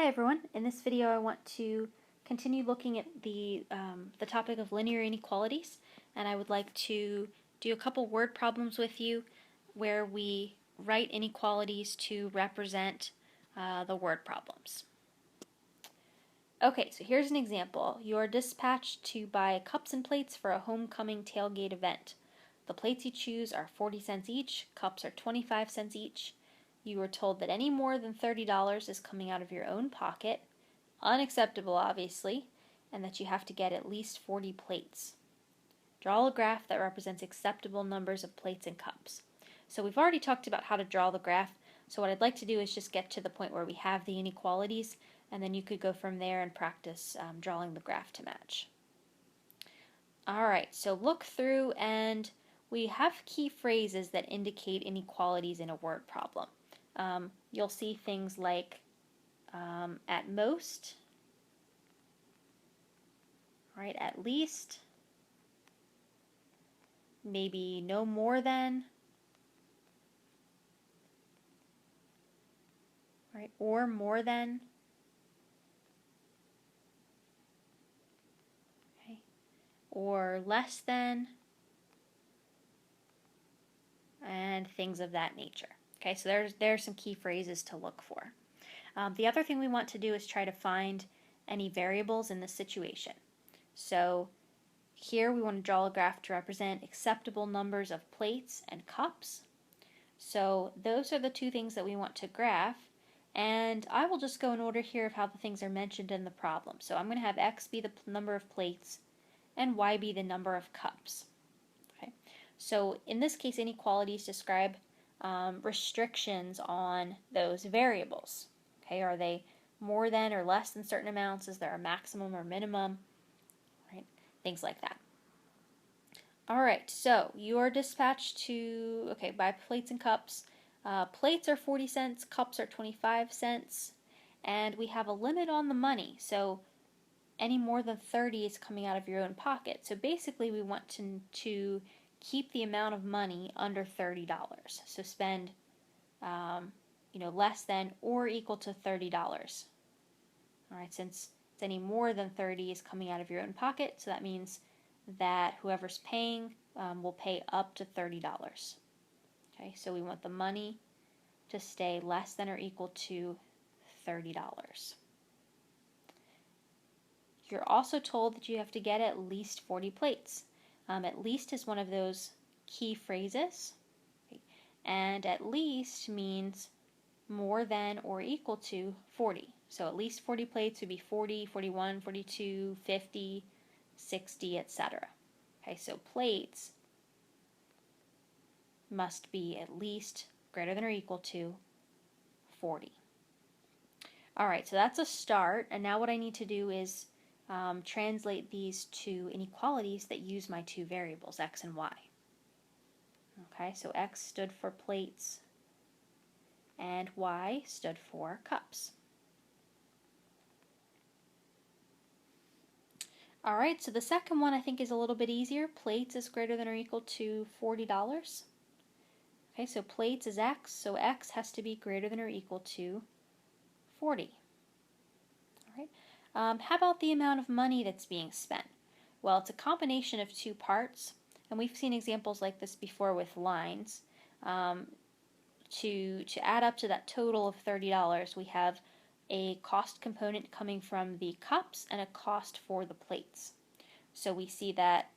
Hi everyone. In this video I want to continue looking at the topic of linear inequalities, and I would like to do a couple word problems with you where we write inequalities to represent the word problems. Okay, so here's an example. You are dispatched to buy cups and plates for a homecoming tailgate event. The plates you choose are 40 cents each, cups are 25 cents each. You were told that any more than $30 is coming out of your own pocket, unacceptable obviously, and that you have to get at least 40 plates. Draw a graph that represents acceptable numbers of plates and cups. So we've already talked about how to draw the graph, so what I'd like to do is just get to the point where we have the inequalities, and then you could go from there and practice drawing the graph to match. Alright, so look through, and we have key phrases that indicate inequalities in a word problem. You'll see things like at most, right, at least, maybe no more than, right, or more than, okay, or less than, and things of that nature. Okay, so there's some key phrases to look for. The other thing we want to do is try to find any variables in the situation. So here we want to draw a graph to represent acceptable numbers of plates and cups. So those are the two things that we want to graph, and I will just go in order here of how the things are mentioned in the problem. So I'm going to have x be the number of plates and y be the number of cups. Okay. So in this case, inequalities describe restrictions on those variables. Okay, are they more than or less than certain amounts? Is there a maximum or minimum? Right, things like that. All right, so you are dispatched to buy plates and cups. Plates are 40 cents, cups are 25 cents, and we have a limit on the money. So any more than 30 is coming out of your own pocket. So basically, we want to keep the amount of money under $30. So spend, less than or equal to $30. All right, since it's any more than 30 is coming out of your own pocket, so that means that whoever's paying will pay up to $30. Okay, so we want the money to stay less than or equal to $30. You're also told that you have to get at least 40 plates. At least is one of those key phrases. Okay. And at least means more than or equal to 40. So at least 40 plates would be 40, 41, 42, 50, 60, etc. Okay, so plates must be at least greater than or equal to 40. Alright, so that's a start, and now what I need to do is translate these to inequalities that use my two variables, x and y. Okay, so x stood for plates and y stood for cups. Alright, so the second one I think is a little bit easier. Plates is greater than or equal to $40. Okay, so plates is x, so x has to be greater than or equal to 40. Alright. How about the amount of money that's being spent? Well, it's a combination of two parts, and we've seen examples like this before with lines. To add up to that total of $30, we have a cost component coming from the cups and a cost for the plates. So we see that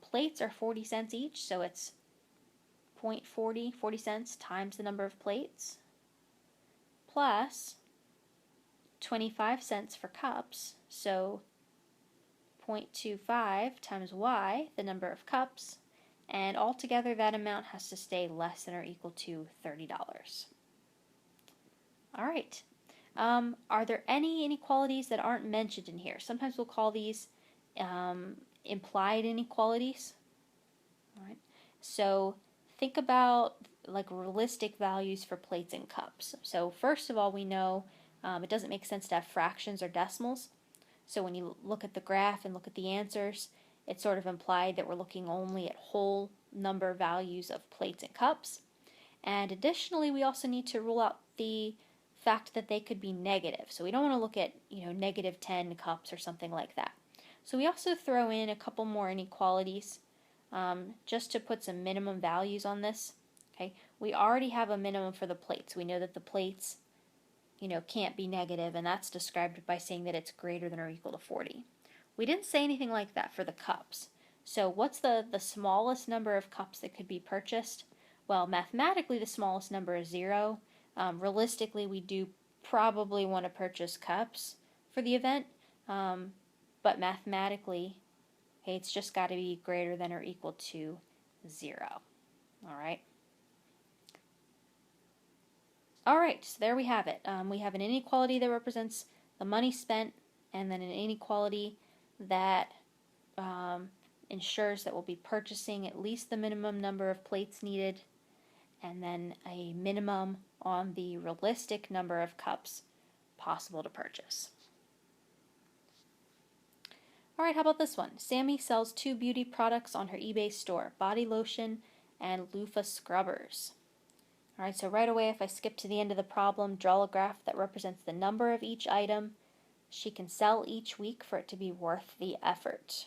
plates are 40 cents each, so it's 40 cents times the number of plates, plus 25 cents for cups, so 0.25 times y, the number of cups, and altogether that amount has to stay less than or equal to $30. Alright, are there any inequalities that aren't mentioned in here? Sometimes we'll call these implied inequalities. Alright, so think about like realistic values for plates and cups. So first of all, we know it doesn't make sense to have fractions or decimals. So when you look at the graph and look at the answers, it's sort of implied that we're looking only at whole number values of plates and cups. And additionally, we also need to rule out the fact that they could be negative. So we don't want to look at, negative 10 cups or something like that. So we also throw in a couple more inequalities just to put some minimum values on this. Okay, we already have a minimum for the plates. We know that the plates, can't be negative, and that's described by saying that it's greater than or equal to 40. We didn't say anything like that for the cups. So what's the smallest number of cups that could be purchased? Well, mathematically, the smallest number is 0. Realistically, we do probably want to purchase cups for the event, but mathematically, okay, it's just got to be greater than or equal to 0. All right. All right, so there we have it. We have an inequality that represents the money spent, and then an inequality that ensures that we'll be purchasing at least the minimum number of plates needed, and then a minimum on the realistic number of cups possible to purchase. All right, how about this one? Sammy sells 2 beauty products on her eBay store, body lotion and loofah scrubbers. All right, so right away, if I skip to the end of the problem, draw a graph that represents the number of each item she can sell each week for it to be worth the effort.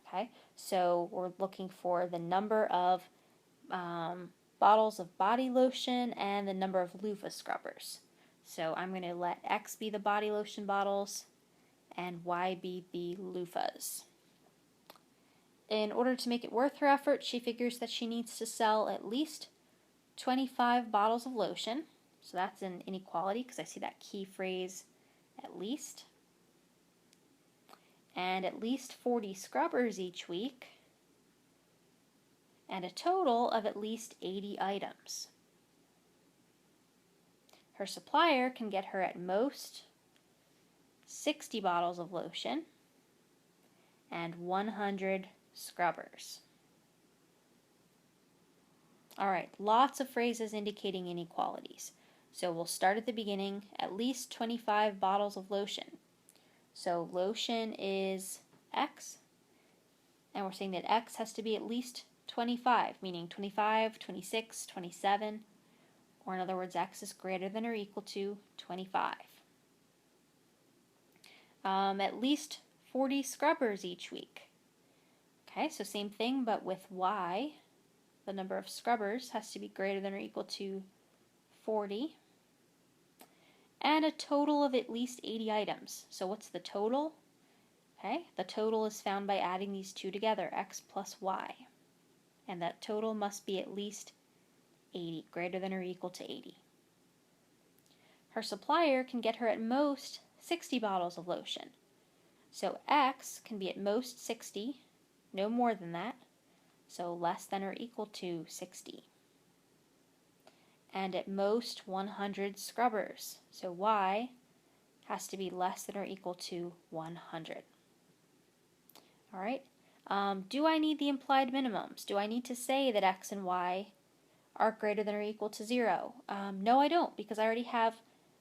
Okay, so we're looking for the number of bottles of body lotion and the number of loofah scrubbers. So I'm going to let X be the body lotion bottles and Y be the loofahs. In order to make it worth her effort, she figures that she needs to sell at least 25 bottles of lotion. So that's an inequality because I see that key phrase, at least. And at least 40 scrubbers each week. And a total of at least 80 items. Her supplier can get her at most 60 bottles of lotion and 100 scrubbers. All right, lots of phrases indicating inequalities. So we'll start at the beginning, at least 25 bottles of lotion. So lotion is X, and we're saying that X has to be at least 25, meaning 25, 26, 27, or in other words, X is greater than or equal to 25. At least 40 scrubbers each week. Okay, so same thing, but with Y, the number of scrubbers has to be greater than or equal to 40. And a total of at least 80 items. So what's the total? Okay, the total is found by adding these two together, X plus Y. And that total must be at least 80, greater than or equal to 80. Her supplier can get her at most 60 bottles of lotion. So X can be at most 60, no more than that, so less than or equal to 60. And at most 100 scrubbers, so Y has to be less than or equal to 100. All right, do I need the implied minimums? Do I need to say that X and Y are greater than or equal to 0? No, I don't, because I already have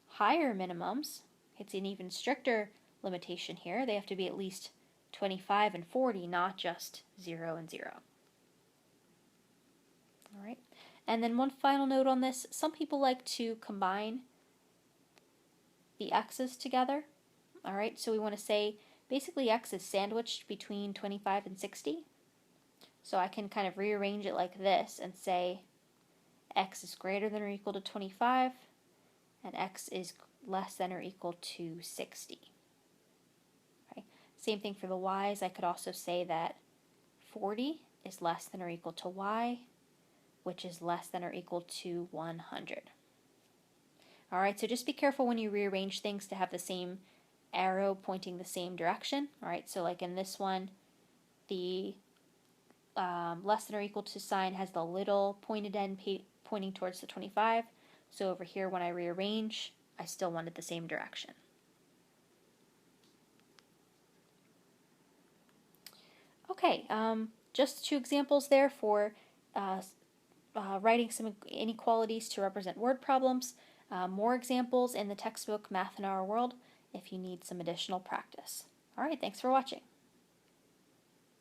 higher minimums. It's an even stricter limitation here. They have to be at least 25 and 40, not just 0 and 0. All right, and then one final note on this. Some people like to combine the X's together. All right, so we want to say basically X is sandwiched between 25 and 60. So I can kind of rearrange it like this and say X is greater than or equal to 25 and X is less than or equal to 60. Okay. Same thing for the Y's. I could also say that 40 is less than or equal to Y, which is less than or equal to 100. All right, so just be careful when you rearrange things to have the same arrow pointing the same direction. All right, so like in this one, the less than or equal to sign has the little pointed end pointing towards the 25. So over here, when I rearrange, I still wanted the same direction. Okay, just 2 examples there for writing some inequalities to represent word problems. More examples in the textbook Math in Our World if you need some additional practice. All right, thanks for watching.